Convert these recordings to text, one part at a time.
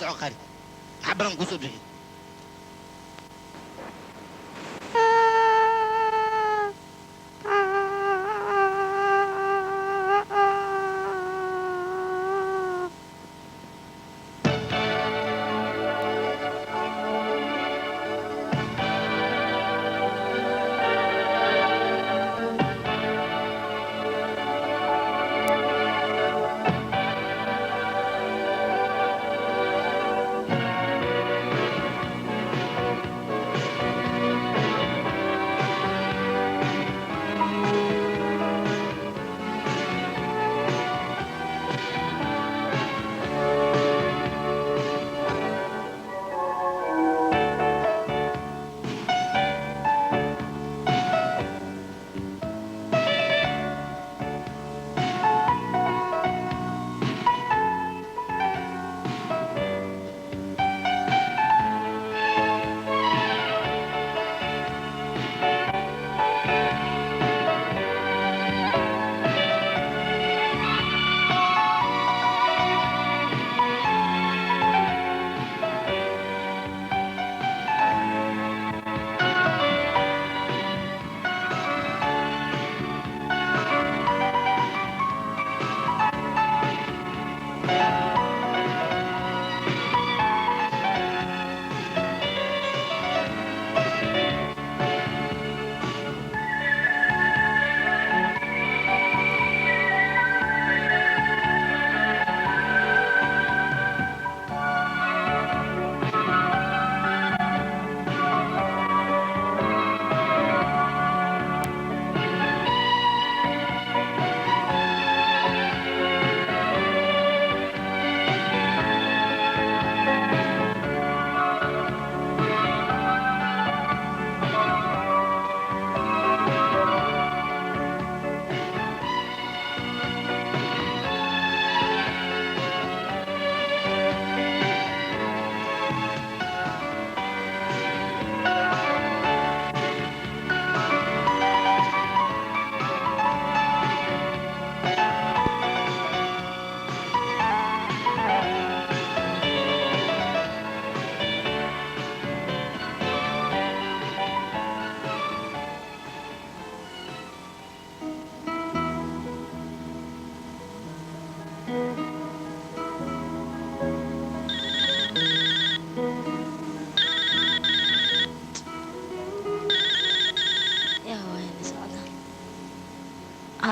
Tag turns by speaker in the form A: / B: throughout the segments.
A: soo qari xabaran ku soo bixi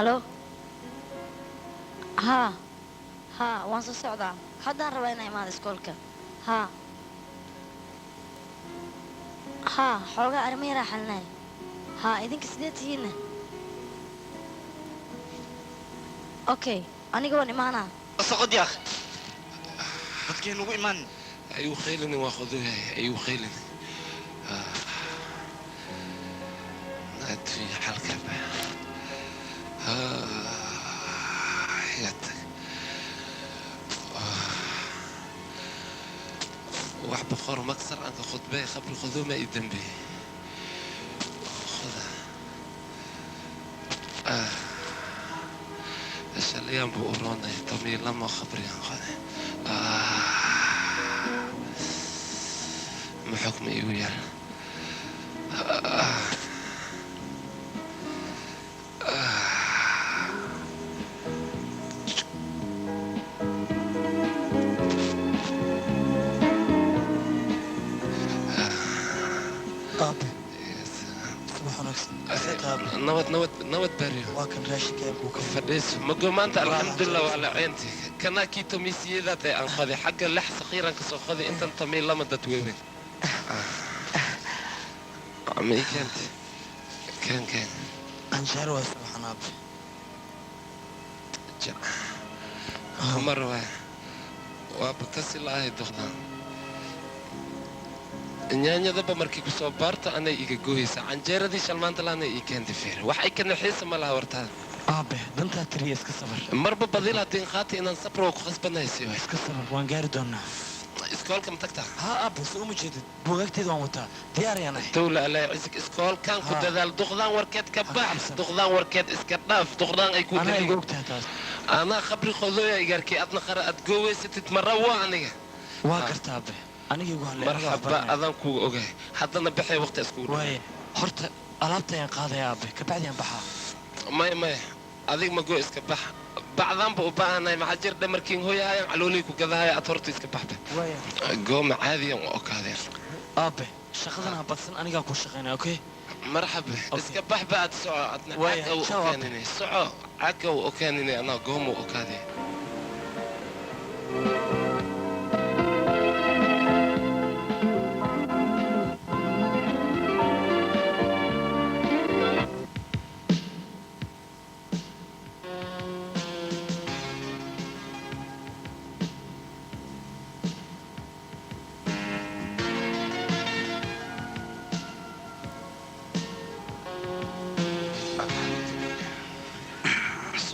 B: الو ها ها وان سو سocdaa haddaan rabaa inaan imaado iskoolka ها ها xoogaa arrimo yaraa xalinaya ها idinka sidee tihiinna okay aniga waan imaanaa
A: socod yaakh dadkeen ugu imaan
C: ayuu khaylani waa khuduhay ayuu khaylani naadfi xalka حياتك واحد بخار مكسر أنت خد بالي خبر الخذوه ما يدم به خذها ايش الأيام بقورونا طمي لما خبري عن خذها ما حكم إيويا نوت بريو
D: واكن راشك ابوك
C: فديس مقومانت الحمد لله وعلى عينتي كنا كيتو ميسي ذات انقذي حق اللح صغيرا كسو خذي انت طمي لما دتويبين عميك انت كان
D: انشار واسوح انا ابي
C: جا مرة وابكسي الله يدخلها nyaanyadaba markii ku soo baarto anay iga gooyaysa canjeeradii shalmaanta laana ii keentay feer waxay kana xiisa ma laha wartaada
D: aabe dantaa tiriya iska sabar
C: marba badil haddii qaati inaan sabro ku khasbanaysiyo
D: iska sabar waan gaari doonaa
C: iskoolka ma tagtaa
D: haa aabe soo ma jeedid buugaagteeda waan wataa diyaar ayaan ahay
C: dowla allah cisig iskoolkan ku dadaal duqdaan warkeed ka bax duqdaan warkeed iska dhaaf duqdaan ay ku
D: anaa iga ogtahay taas
C: anaa khabri qodooya igarkii adna qara aad gooweysatid marra waa aniga
D: waa gartaa aabe anigii ugu hadlay
C: marxaba adaan kuuga ogahay haddana baxay waqti iskugu
D: waaye horta alaabta ayaan qaadaya aabe kabacdi aan baxaa
C: maya adig ma goo iska bax bacdaanba u baahanahay maxaa jir dhamarkiin hooyahayaan caloolii ku gadahaya aad horta iska baxba gooma caadiyan u okaadeen
D: aabe shaqadan ha badsan anigaa ku shaqaynaya okay
C: marxaba iska baxba aad soco adna cagaw okaaninay soco cagaw okaaninay anaa gooma u okaadee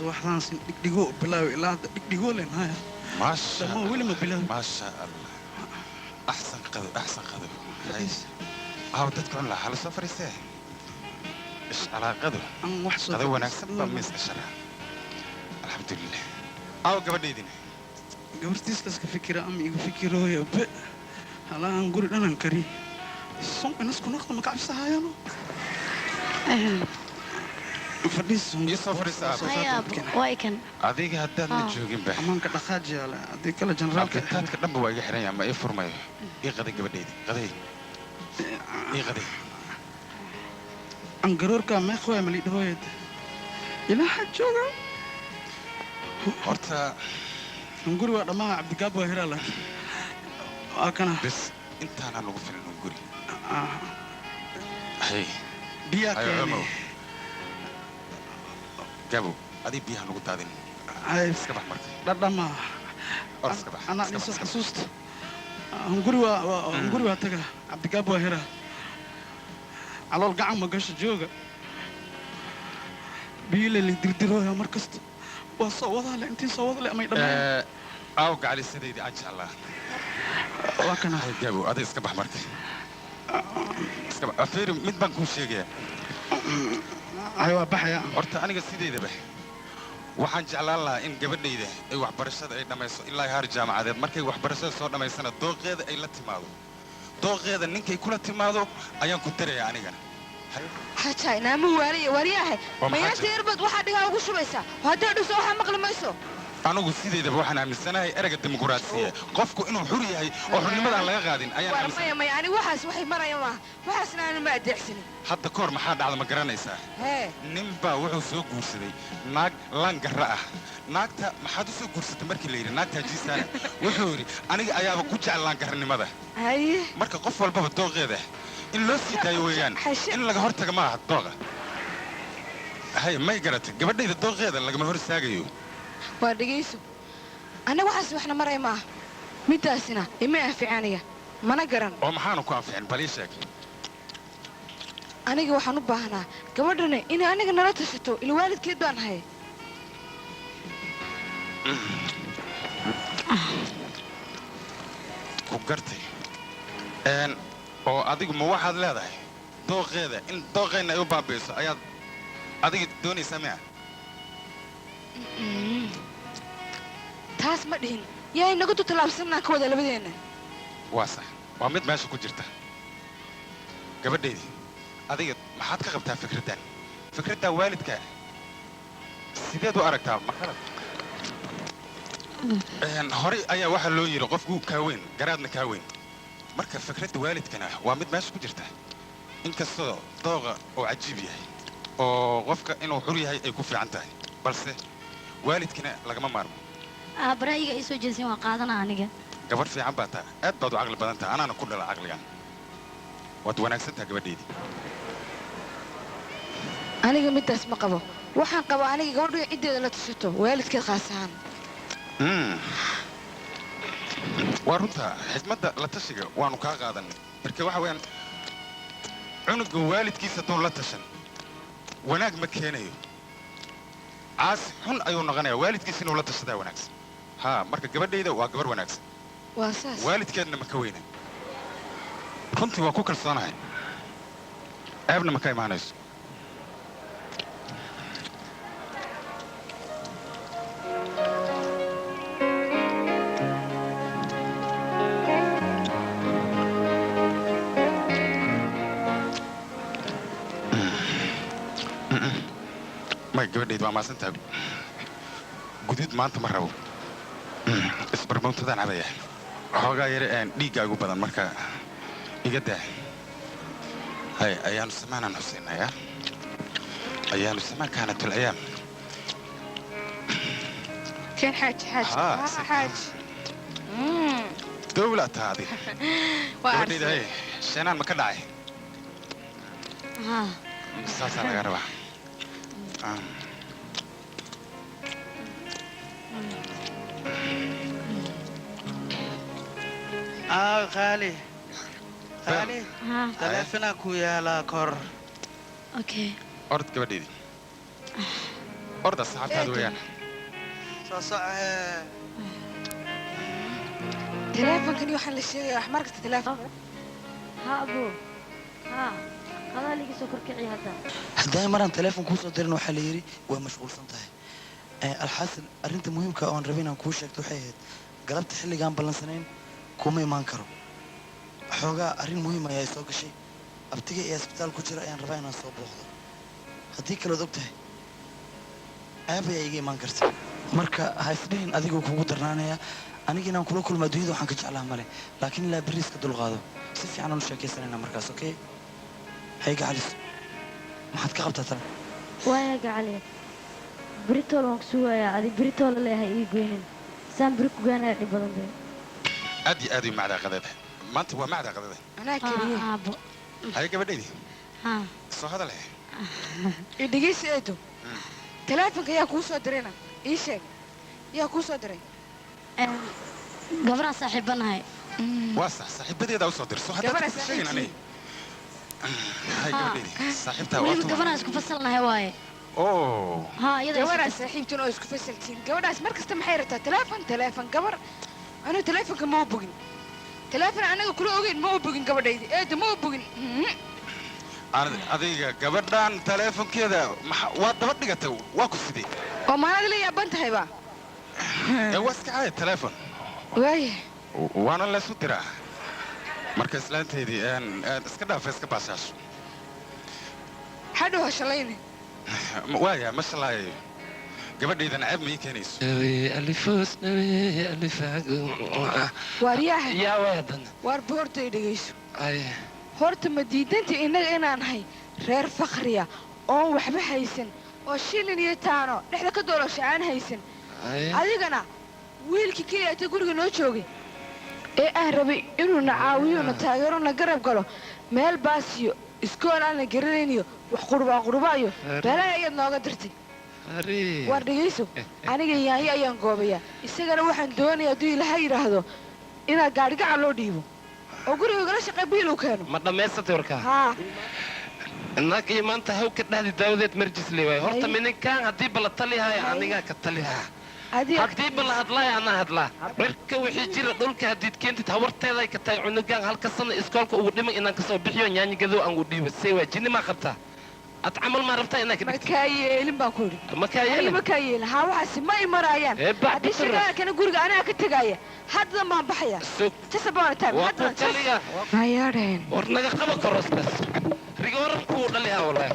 A: waxaan sin dhigdhigo bilaaw ilaa hadda dhigdhigo leen haya
E: maasha
A: ma weli ma bilaaw
E: maasha allah axsan qado aaw dadku cun lahaa hala soo fariistee ish calaaqadu
A: aan wax soo
E: qado wanaagsan baa miis ashara alxamdulilah aaw gabadhaydina
A: gabartiis laska fikira ama igu fikirooya be halaan guri dhanan kari sonka nasku naqda ma kacabsahaayano
E: adiga haddaad la joogin ba
A: amaanka dhaqaajiyaale haddii kale generaalka
E: taadka dhanba waa iga xiran yahay ma ii furmayo ii qaday gabadhaydi qaday ii qaday
A: angaroorka meeqwaa malidhahooyad ilaaha jooga
E: horta
A: hunguri waa dhammaa cabdigaab waa hiraa laakiin waa kana
E: bes intaanaan lagu filin hunguri hay
A: biyaa keene
E: gabo adii biyaha nagu daadin iska bax marka
A: dhadhama
E: or iska bax
A: anaa dhiso xasuusta hunguri waa taga cabdigaab waa hiraa calool gacan ma gasho jooga biyile la dirdirooya mar kasta waa soo wadaale intii soo wadale amay dhammaan
E: aaw gacali sidaydii aan jeclaa
A: waa kana
E: gabo adii iska bax marka iska bax afeeri mid baan kuu sheegaya ay waa baxaya horta aniga sideedaba waxaan jeclaan lahaa in gabadhayda ay waxbarashada ay dhammayso ilaa haar jaamacadeed markay waxbarashada soo dhammaysana dooqeeda ay la timaado dooqeeda ninkay kula timaado ayaan ku daraya anigana
F: حاجة نامو ورياه ما يصير بد واحد يهاو شبيسة وهذا دوس واحد مقلميسو
E: anigu sideedaba waxaan aaminsanahay erayga dimuqraasiya qofku inuu xur yahay oo xurnimadan laga qaadin ayaan
F: aaminsanahay ma yani waxaas waxay maraya ma waxaasna aan ma adeecsanin
E: hadda koor maxaa dhacda ma garanaysaa nin baa wuxuu soo guursaday naag langarra ah naagta maxaad u soo guursatay markii la yidhi naagtaa jiisaana wuxuu yidhi aniga ayaaba ku jecel langarranimada marka qof walbaba dooqeeda in loo sii daayo weeyaan in laga hortaga ma aha dooqa hay may garatay gabadhayda dooqeeda lagama hor istaagayo
F: waa dhegayso aniga waxaas waxna maray maaha midaasina ima anficaniya mana garan
E: oo maxaanu ku anficin bal ii sheeg
F: aniga waxaan u baahnaa gabadhana inay aniga nala tashato ila waalidkeed baan ahay
E: ku gartay oo adigu ma waxaad leedahay dooqeeda in dooqeenna ay u baabi'iso ayaad adiga doonaysaa miya
F: taas ma dhihin yaa inagu tutalaabsanaa ka wada labadeenna
E: waa sax waa mid meesha ku jirta gabadhaydii adiga maxaad ka qabtaa fikraddan waalidka sideed u aragtaa ma qalad horey ayaa waxaa loo yidhi qofku kaa weyn garaadna kaa weyn marka fikradda waalidkana waa mid meesha ku jirta inkastoo dooqa oo cajiib yahay oo qofka inuu xur yahay ay ku fiican tahay balse waalidkana lagama maarmo
B: aabarahiga ay soo jeedsin waa qaadana aniga
E: gabar fiican baa taa aad baad u caqli badan taha anaana ku dhala caqligan waad wanaagsan taha gabadhaydii
F: aniga midaas ma qabo waxaan qabo aniga gabadhu cideeda la tashato waalidkeed khaas ahaan
E: waa runta xikmadda la tashiga waanu kaa qaadan marka waxa weeyaan cunuga waalidkiisa doon la tashan wanaag ma keenayo caas xun ayuu noqonayaa waalidkiisa inuu la tashadaa wanaagsan haa marka gabadhayda waa gabar wanaagsan
F: waa saas
E: waalidkeedna ma ka weyna runtii waa ku kalsoonahay ceebna ma ka imaanayso gabadhayd waa maasantaa guduud maanta ma rabo isbarmawntadaan cabaya xoogaa yare dhiiggaagu badan marka iga daa hay ayaanu samaanaan xuseynaya ayaanu samaan kaanatul ayaam
F: كان حاج
E: دولة هذه gabadhayda hay sheenaan ma ka dhacay saasaa laga rabaa
A: خالي تلفنا كويا كور
B: اوكي
E: orod gabadhaydii orda saxaabtaada weeyaan
F: تلفونك waxaan la sheegay wax markasta telefoon
B: ها ابو ها هذا اللي سو كركعي هذا
G: هداي مران تليفون كو سو ديرن waxa la yiri way mashquulsan tahay alxasil arinta muhiimka oo aan rabin aan ku sheegto waxay ahayd galabta xilligan ballansanayn kuma iman karo xoogaa arin muhiim ah ay soo gashay abtiga ee isbitaal ku jira ayaan rabaa inaan soo booqdo haddii kale og tahay aabay iga iman karta marka ha isdhihin adigoo kugu darnaanaya aniga inaan kula kulmo adduunyada waxaan ka jeclaa male laakiin ilaa beriiska dulqaado si fiican aan u sheekaysanayna markaas okay hayga calis maxaad ka qabtaa tan
B: waayaga cali بريتول وكسويا هذه بريتول اللي هي يقولين سام بريك وجانا عبادة ده
E: أدي معدا قدده ما أنت هو معدا قدده
F: أنا كريه
E: هاي قبل
B: ها
E: صو هذا له
F: إديجيس إيدو تلافك يا كوسو درينا إيش يا كوسو دري
B: قبرنا صاحبنا هاي
E: واسع صاحبتي ده وصدر صو هذا شيء أنا هاي قبل صاحبتها
B: وين قبرنا اسكو فصلنا هواي
E: أوه
B: ها يدا
F: جوارا صاحبتنا اسكو فصلتين جوارا مركز تمحيرتها تلافن قبر أنا تلافن ما بقين تلافن أنا كل أوجين ما بقين قبر دايدي إيه ما بقين
E: أنا أديك قبردان تلفون كذا وضبط نقطة واقف سدي.
F: وما هذا اللي يبنت هيبا.
E: واسك عاي التلفون.
F: وين؟
E: وأنا لا سوترا. مركز لانتي دي أن اسكدا فيسك باساس.
F: حدو هشليني.
E: ويا ما شاء الله. قبل إذا نعب مي كنيس.
C: ألفوس نبي ألف.
F: ورياح.
C: يا وادن.
F: واربورت يديش.
C: أي.
F: horta ma diidantii innaga inaan nahay reer fakhriya oon waxba haysan oo shilin iyo taano dhexda ka doolosha aan haysan adigana wiilkii keliya ta guriga noo joogay ee aan rabay inuu na caawiyo na taageero na garab galo meel baas iyo iskool aan la garanayniyo wax qurbaayo beelaya ayaad nooga dirtay waar dhegayso aniga yaanyo ayaan goobayaa isagana waxaan doonayaa hadduu ilaahay yidhaahdo inaad gaadhigaca loo dhiibo oo guriga gala shaqay biil uu keeno
C: ma dhammaysatay warkaa
F: haa
C: naag iyo maanta haw ka dhahdi daawadeed marjis leewaay horta minankaan haddii bala taliyahay anigaa ka taliyaa haddii bala hadlaaya anaa hadlaa cirka wixii jira dhulka haddiid keentid hawarteeday ka tahay cunugaan halka sana iskoolka ugu dhiman inaan kasoo bixiyo nyaanyigadoo aan u dhiibo see waa jinni maa qabtaa ad camal maa rabtaa inaa ka dhigtid
F: makaa yeelin baan ku idhi
C: makaa yeelin
F: makaa yeelin haa waxaasi ma imaraayaan haddii shaqaalkana guriga anaa ka tegaaya hadda maan baxaya tasabana taab
C: waa ku taliya
F: mayaadheen
C: war naga qaba koroskas riga warankuu dhalihaa walaahi